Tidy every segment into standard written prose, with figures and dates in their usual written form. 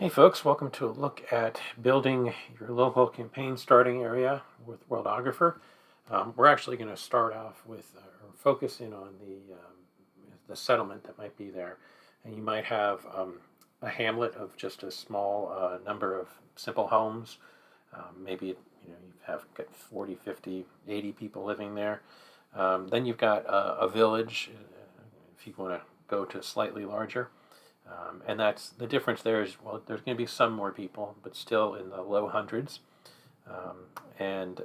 Hey folks, welcome to a look at building your local campaign starting area with Worldographer. We're actually going to start off with or focus in on the settlement that might be there, and you might have a hamlet of just a small number of simple homes. Maybe you have got 40, 50, 80 people living there. Then you've got a village, if you want to go to slightly larger. And that's the difference there is, well, there's going to be some more people, but still in the low hundreds, and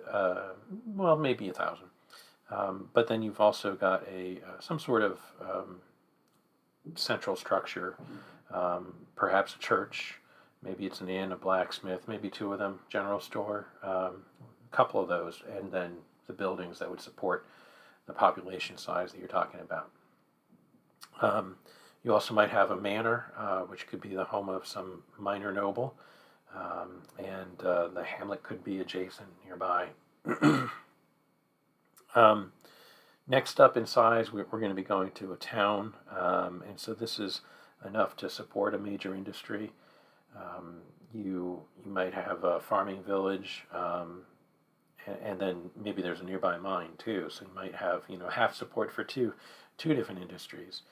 well, maybe 1,000. But then you've also got a some sort of central structure, perhaps a church, maybe it's an inn, a blacksmith, maybe two of them, general store, a couple of those, and then the buildings that would support the population size that you're talking about. You also might have a manor, which could be the home of some minor noble, and the hamlet could be adjacent nearby. Next up in size, we're going to be going to a town, and so this is enough to support a major industry. You might have a farming village, and then maybe there's a nearby mine too. So you might have half support for two different industries.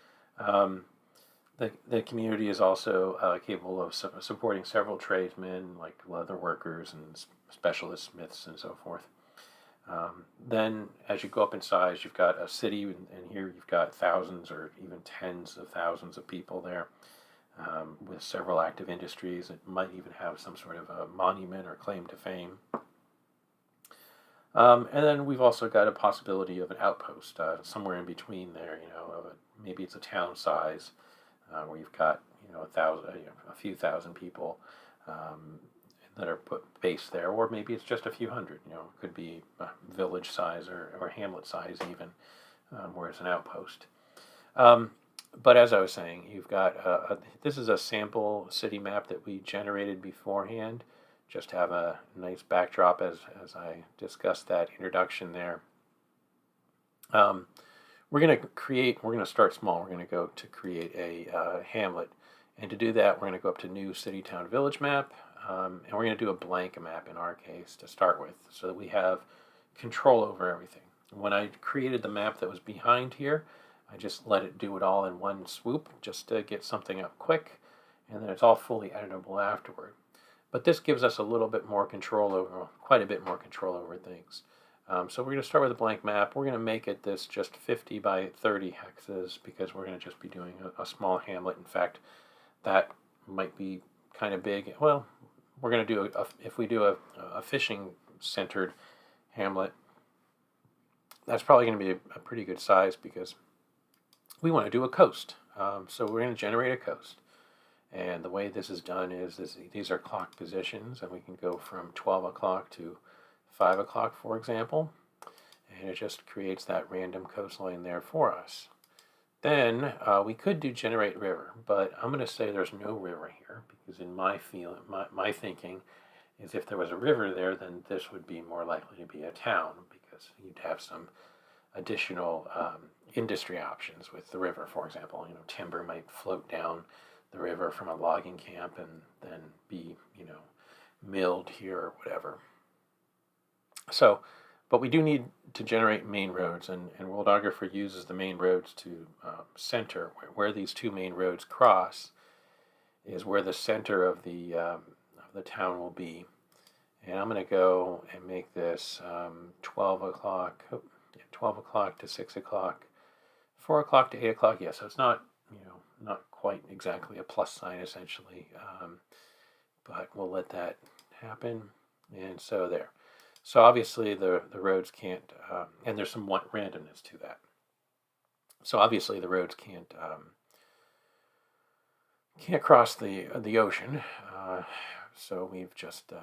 The community is also capable of supporting several tradesmen like leather workers and specialist smiths and so forth. Then, as you go up in size, you've got a city, and here you've got thousands or even tens of thousands of people there, with several active industries. It might even have some sort of a monument or claim to fame. And then we've also got a possibility of an outpost somewhere in between there. Maybe it's a town size where you've got a few thousand people that are based there, or maybe it's just a few hundred. It could be village size or hamlet size even, where it's an outpost. But as I was saying, you've got this is a sample city map that we generated beforehand, just to have a nice backdrop as I discussed that introduction there. We're going to start small. We're going to go to create a hamlet. And to do that, we're going to go up to New City, Town, Village Map. And we're going to do a blank map in our case to start with, so that we have control over everything. When I created the map that was behind here, I just let it do it all in one swoop, just to get something up quick. And then it's all fully editable afterward. But this gives us a little bit more control over, quite a bit more control over things. So we're going to start with a blank map. We're going to make it this just 50 by 30 hexes, because we're going to just be doing a small hamlet. In fact, that might be kind of big. Well, we're going to do, if we do a fishing-centered hamlet, that's probably going to be a pretty good size, because we want to do a coast. So we're going to generate a coast. And the way this is done is these are clock positions, and we can go from 12 o'clock to 5 o'clock, for example, and it just creates that random coastline there for us. Then we could do generate river, but I'm going to say there's no river here, because in my thinking is, if there was a river there, then this would be more likely to be a town, because you'd have some additional industry options with the river. For example, timber might float down the river from a logging camp and then be milled here or whatever. So, but we do need to generate main roads, and Worldographer uses the main roads to center. Where these two main roads cross is where the center of the town will be. And I'm going to go and make this 12 o'clock to 6 o'clock, 4 o'clock to 8 o'clock. Yeah, so it's not quite exactly a plus sign, essentially, but we'll let that happen. And so there. So obviously the roads can't, and there's some randomness to that. So obviously the roads can't cross the ocean. So we've just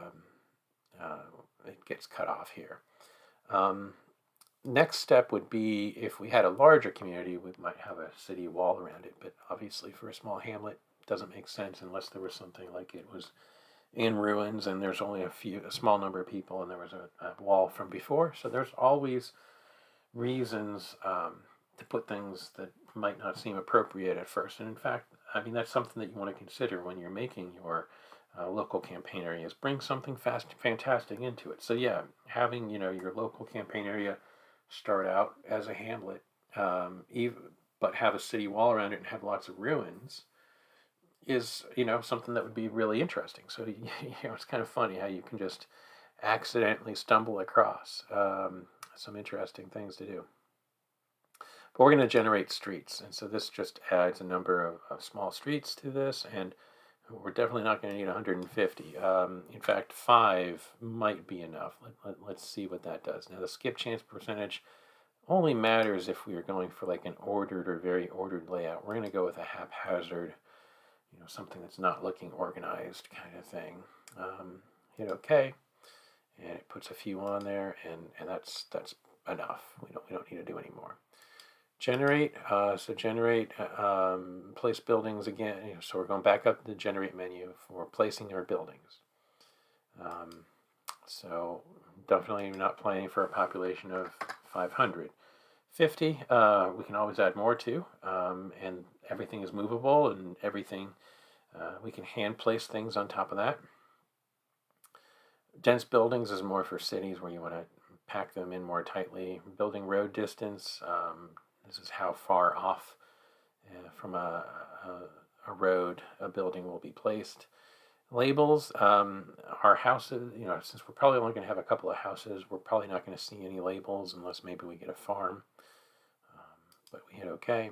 it gets cut off here. Next step would be, if we had a larger community, we might have a city wall around it. But obviously for a small hamlet, it doesn't make sense unless there was something like it was in ruins and there's only a small number of people, and there was a wall from before. So there's always reasons to put things that might not seem appropriate at first. And in fact, I mean, that's something that you want to consider when you're making your local campaign areas. Bring something fantastic into it. So yeah, having your local campaign area start out as a hamlet, even, but have a city wall around it and have lots of ruins is something that would be really interesting. So it's kind of funny how you can just accidentally stumble across some interesting things to do. But we're going to generate streets, and so this just adds a number of small streets to this, and we're definitely not going to need 150. In fact, 5 might be enough. Let's see what that does. Now, the skip chance percentage only matters if we are going for like an ordered or very ordered layout. We're going to go with a haphazard, something that's not looking organized kind of thing. Hit OK, and it puts a few on there, and that's enough. We don't need to do any more. Generate, place buildings again. So we're going back up to the generate menu for placing our buildings. So definitely not planning for a population of 500. 50, we can always add more to, and everything is movable, and everything, we can hand place things on top of that. Dense buildings is more for cities where you want to pack them in more tightly. Building road distance, this is how far off from a road a building will be placed. Labels, our houses, since we're probably only going to have a couple of houses, we're probably not going to see any labels unless maybe we get a farm. But we hit OK.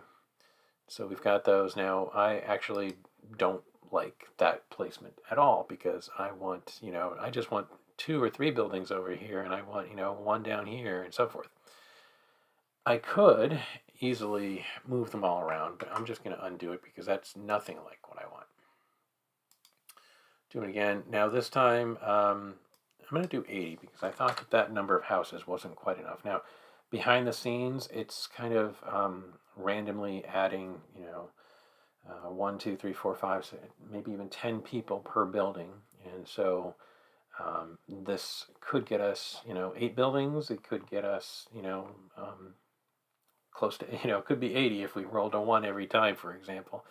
So we've got those. Now, I actually don't like that placement at all because I want, I just want 2 or 3 buildings over here, and I want, 1 down here and so forth. I could easily move them all around, but I'm just going to undo it because that's nothing like what I want. Do it again. Now this time, I'm going to do 80 because I thought that number of houses wasn't quite enough. Now, behind the scenes, it's kind of randomly adding, 1, 2, 3, 4, 5, maybe even 10 people per building. And so this could get us, 8 buildings. It could get us, close to, it could be 80 if we rolled a 1 every time, for example.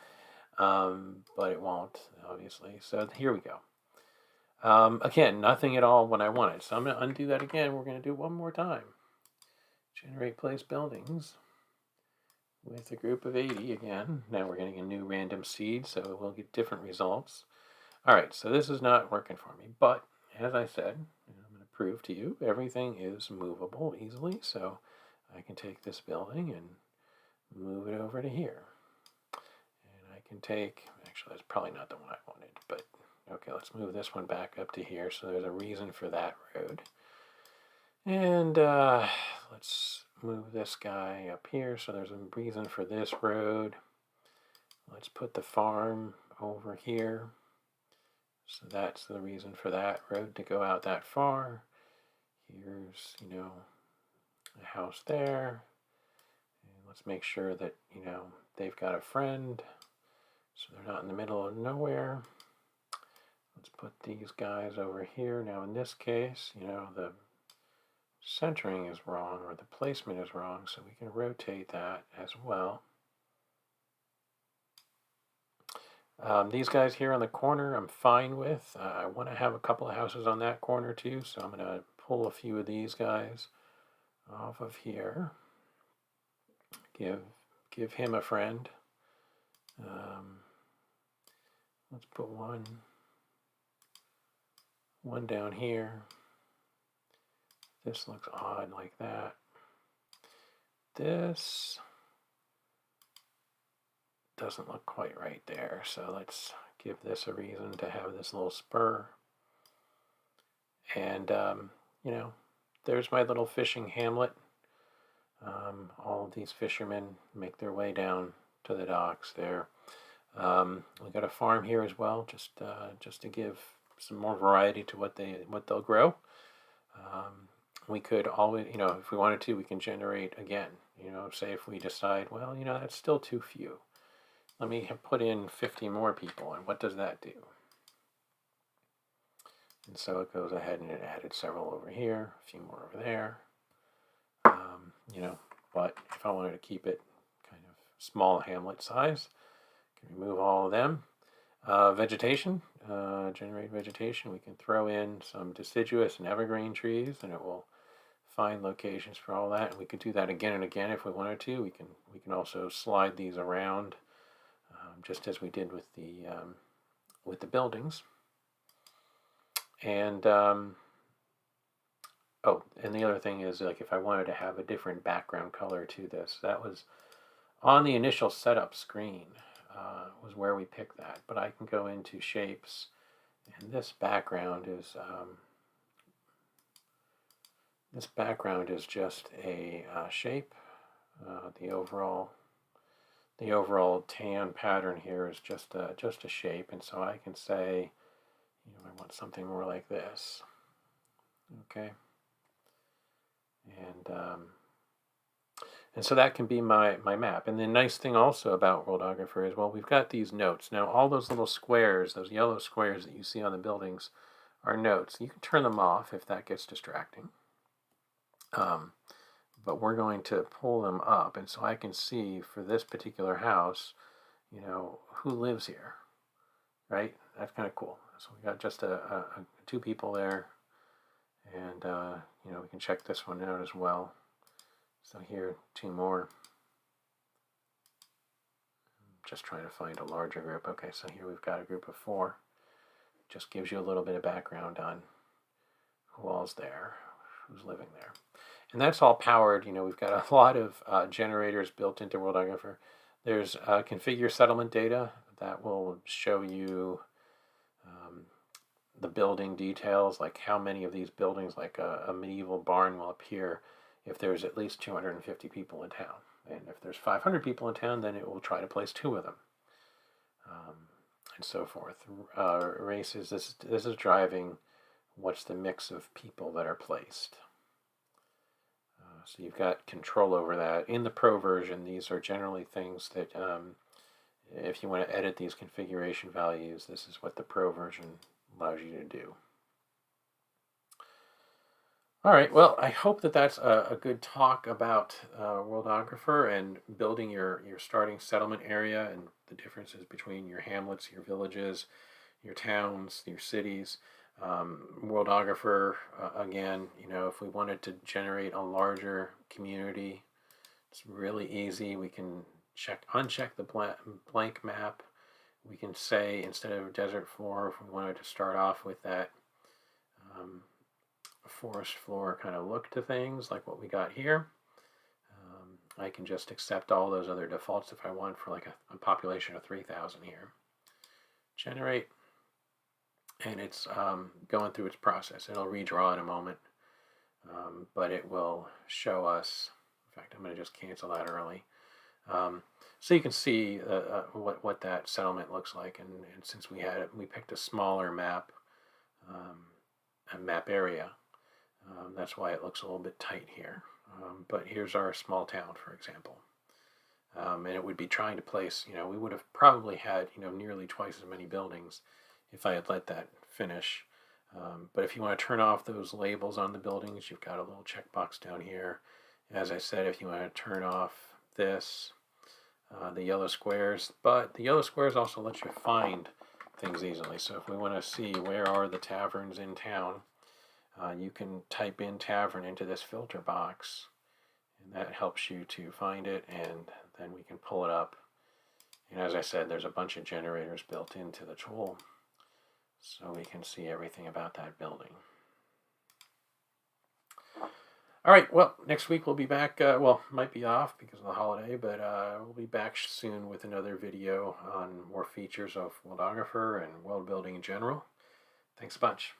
But it won't, obviously. So here we go. Again, nothing at all when I want it. So I'm going to undo that again. We're going to do it one more time. Generate place buildings with a group of 80 again. Now we're getting a new random seed, so we'll get different results. All right, so this is not working for me, but as I said, I'm going to prove to you everything is movable easily, so I can take this building and move it over to here. And I can take, actually that's probably not the one I wanted, but okay, let's move this one back up to here, so there's a reason for that road. And let's move this guy up here, so there's a reason for this road. Let's put the farm over here. So that's the reason for that road to go out that far. Here's, a house there. And let's make sure that, they've got a friend, so they're not in the middle of nowhere. Let's put these guys over here. Now in this case, the centering is wrong, or the placement is wrong, so we can rotate that as well. These guys here on the corner I'm fine with. I want to have a couple of houses on that corner too, so I'm going to pull a few of these guys off of here. Give him a friend. Let's put one down here. This looks odd like that. This doesn't look quite right there, so let's give this a reason to have this little spur. And, there's my little fishing hamlet. All of these fishermen make their way down to the docks there. We got a farm here as well, just to give some more variety to what they'll grow. We could always, if we wanted to, we can generate again. Say if we decide, well, that's still too few. Let me put in 50 more people, and what does that do? And so it goes ahead and it added several over here, a few more over there. But if I wanted to keep it kind of small hamlet size, Can remove all of them. Vegetation, generate vegetation. We can throw in some deciduous and evergreen trees, and it will find locations for all that. And we could do that again and again if we wanted to. We can also slide these around, just as we did with the buildings. And oh, and the other thing is, like, if I wanted to have a different background color to this, that was on the initial setup screen. Was where we picked that, but I can go into shapes, and this background is just a shape. The overall tan pattern here is just a shape, and so I can say, I want something more like this. Okay, and so that can be my map. And the nice thing also about Worldographer is, well, we've got these notes. Now, all those little squares, those yellow squares that you see on the buildings, are notes. You can turn them off if that gets distracting. But we're going to pull them up, and so I can see for this particular house, who lives here, right? That's kind of cool. So we got just two people there, and we can check this one out as well. So here, two more. Just trying to find a larger group. Okay, so here we've got a group of 4. Just gives you a little bit of background on who all's there, who's living there. And that's all powered. We've got a lot of generators built into Worldographer. There's configure settlement data that will show you the building details, like how many of these buildings, like a medieval barn, will appear if there's at least 250 people in town. And if there's 500 people in town, then it will try to place 2 of them, and so forth. Races, this is driving what's the mix of people that are placed. So you've got control over that. In the Pro version, these are generally things that, if you want to edit these configuration values, this is what the Pro version allows you to do. All right, well, I hope that that's a good talk about Worldographer and building your starting settlement area and the differences between your hamlets, your villages, your towns, your cities. Worldographer, again, if we wanted to generate a larger community, it's really easy. We can uncheck the blank map. We can say, instead of desert floor, if we wanted to start off with that forest floor kind of look to things like what we got here, I can just accept all those other defaults if I want for like a population of 3,000 here. Generate. And it's going through its process. It'll redraw in a moment, but it will show us. In fact, I'm going to just cancel that early, so you can see what that settlement looks like. And since we picked a smaller map, a map area, that's why it looks a little bit tight here. But here's our small town, for example, and it would be trying to place. We would have probably had nearly twice as many buildings if I had let that finish. But if you want to turn off those labels on the buildings, you've got a little checkbox down here. As I said, if you want to turn off this, the yellow squares, but the yellow squares also let you find things easily. So if we want to see where are the taverns in town, you can type in tavern into this filter box, and that helps you to find it, and then we can pull it up. And as I said, there's a bunch of generators built into the tool, so we can see everything about that building. All right, well, next week we'll be back. Might be off because of the holiday, but we'll be back soon with another video on more features of Worldographer and world building in general. Thanks a bunch.